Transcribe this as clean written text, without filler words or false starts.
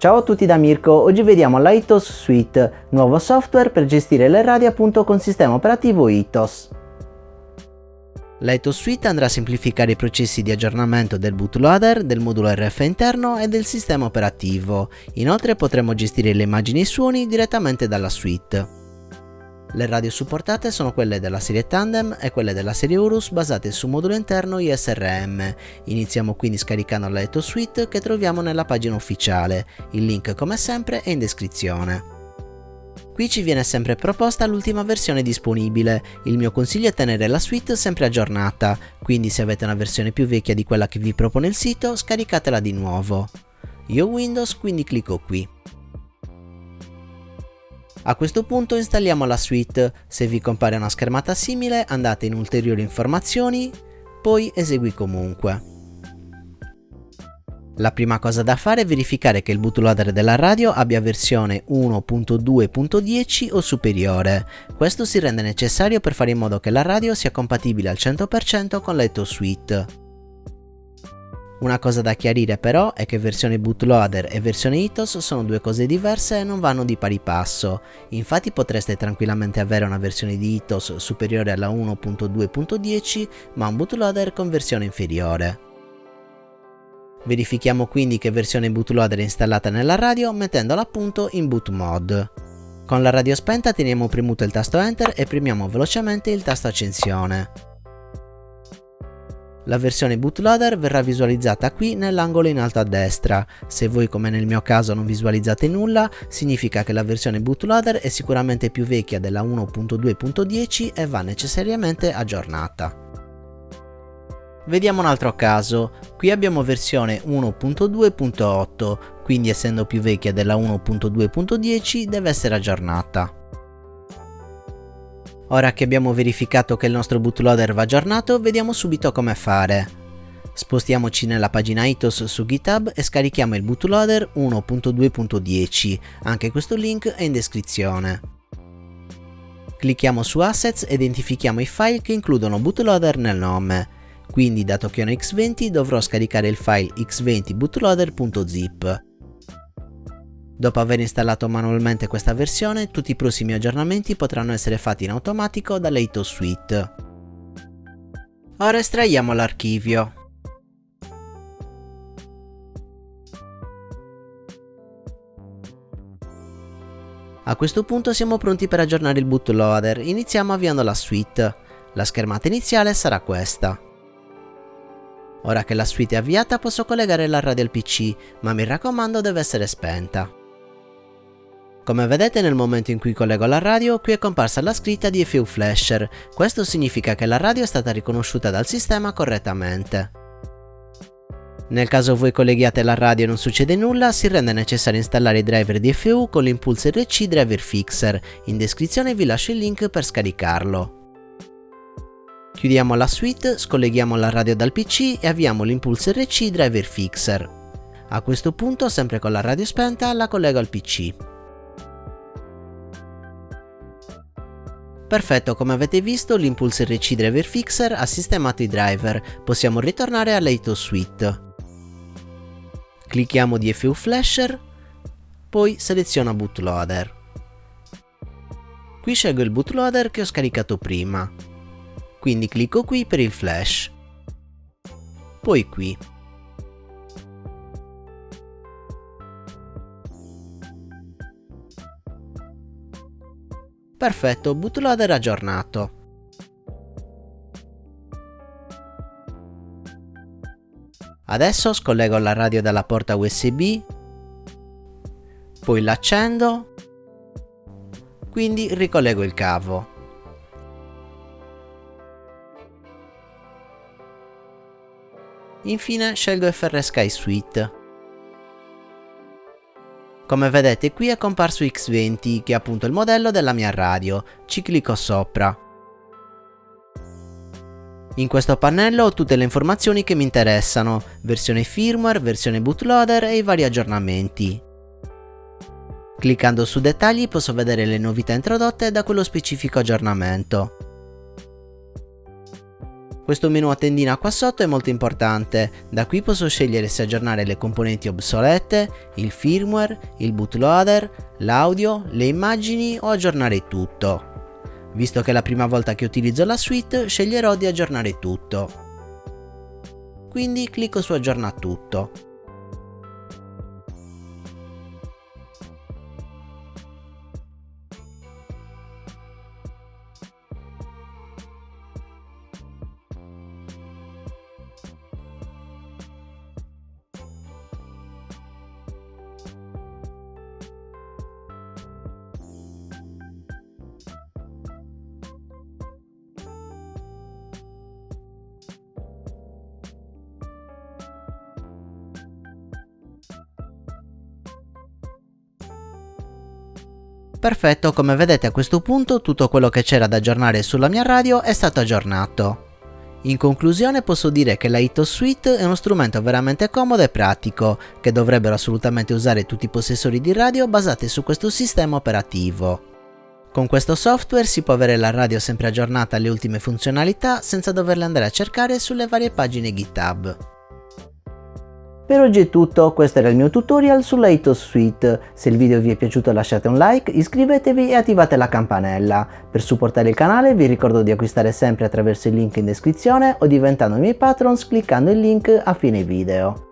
Ciao a tutti da Mirko, oggi vediamo l'Itos Suite, nuovo software per gestire le radio appunto con sistema operativo Itos. L'Itos Suite andrà a semplificare i processi di aggiornamento del bootloader, del modulo RF interno e del sistema operativo. Inoltre potremo gestire le immagini e i suoni direttamente dalla suite. Le radio supportate sono quelle della serie Tandem e quelle della serie Urus basate su modulo interno ISRM. Iniziamo quindi scaricando l'Itos Suite che troviamo nella pagina ufficiale. Il link come sempre è in descrizione. Qui ci viene sempre proposta l'ultima versione disponibile. Il mio consiglio è tenere la suite sempre aggiornata, quindi se avete una versione più vecchia di quella che vi propone il sito, scaricatela di nuovo. Io ho Windows, quindi clicco qui. A questo punto installiamo la suite, se vi compare una schermata simile andate in ulteriori informazioni, poi esegui comunque. La prima cosa da fare è verificare che il bootloader della radio abbia versione 1.2.10 o superiore. Questo si rende necessario per fare in modo che la radio sia compatibile al 100% con l'Itos Suite. Una cosa da chiarire però è che versione bootloader e versione Itos sono due cose diverse e non vanno di pari passo. Infatti potreste tranquillamente avere una versione di Itos superiore alla 1.2.10 ma un bootloader con versione inferiore. Verifichiamo quindi che versione bootloader è installata nella radio mettendola appunto in boot mode. Con la radio spenta teniamo premuto il tasto Enter e premiamo velocemente il tasto accensione. La versione bootloader verrà visualizzata qui nell'angolo in alto a destra. Se voi come nel mio caso non visualizzate nulla, significa che la versione bootloader è sicuramente più vecchia della 1.2.10 e va necessariamente aggiornata. Vediamo un altro caso. Qui abbiamo versione 1.2.8, quindi essendo più vecchia della 1.2.10 deve essere aggiornata. Ora che abbiamo verificato che il nostro bootloader va aggiornato, vediamo subito come fare. Spostiamoci nella pagina Itos su GitHub e scarichiamo il bootloader 1.2.10, anche questo link è in descrizione. Clicchiamo su Assets e identifichiamo i file che includono bootloader nel nome, quindi dato che ho un X20 dovrò scaricare il file x20bootloader.zip. Dopo aver installato manualmente questa versione, tutti i prossimi aggiornamenti potranno essere fatti in automatico dall'Itos Suite. Ora estraiamo l'archivio. A questo punto siamo pronti per aggiornare il bootloader, iniziamo avviando la suite. La schermata iniziale sarà questa. Ora che la suite è avviata posso collegare la radio al PC, ma mi raccomando deve essere spenta. Come vedete nel momento in cui collego la radio, qui è comparsa la scritta DFU Flasher, questo significa che la radio è stata riconosciuta dal sistema correttamente. Nel caso voi colleghiate la radio e non succede nulla, si rende necessario installare i driver DFU con l'Impulse RC Driver Fixer, in descrizione vi lascio il link per scaricarlo. Chiudiamo la suite, scolleghiamo la radio dal PC e avviamo l'Impulse RC Driver Fixer. A questo punto, sempre con la radio spenta, la collego al PC. Perfetto, come avete visto l'Impulse RC Driver Fixer ha sistemato i driver, possiamo ritornare all'Itos Suite. Clicchiamo DFU Flasher, poi seleziono bootloader. Qui scelgo il bootloader che ho scaricato prima, quindi clicco qui per il flash, poi qui. Perfetto, bootloader aggiornato. Adesso scollego la radio dalla porta USB, poi l'accendo, quindi ricollego il cavo. Infine scelgo FR Sky Suite. Come vedete qui è comparso X20 che è appunto il modello della mia radio, ci clicco sopra. In questo pannello ho tutte le informazioni che mi interessano, versione firmware, versione bootloader e i vari aggiornamenti. Cliccando su dettagli posso vedere le novità introdotte da quello specifico aggiornamento. Questo menu a tendina qua sotto è molto importante, da qui posso scegliere se aggiornare le componenti obsolete, il firmware, il bootloader, l'audio, le immagini o aggiornare tutto. Visto che è la prima volta che utilizzo la suite, sceglierò di aggiornare tutto. Quindi clicco su aggiorna tutto. Perfetto, come vedete a questo punto tutto quello che c'era da aggiornare sulla mia radio è stato aggiornato. In conclusione posso dire che la Itos Suite è uno strumento veramente comodo e pratico, che dovrebbero assolutamente usare tutti i possessori di radio basati su questo sistema operativo. Con questo software si può avere la radio sempre aggiornata alle ultime funzionalità senza doverle andare a cercare sulle varie pagine GitHub. Per oggi è tutto, questo era il mio tutorial sulla Itos Suite. Se il video vi è piaciuto lasciate un like, iscrivetevi e attivate la campanella. Per supportare il canale vi ricordo di acquistare sempre attraverso il link in descrizione o diventando miei patrons cliccando il link a fine video.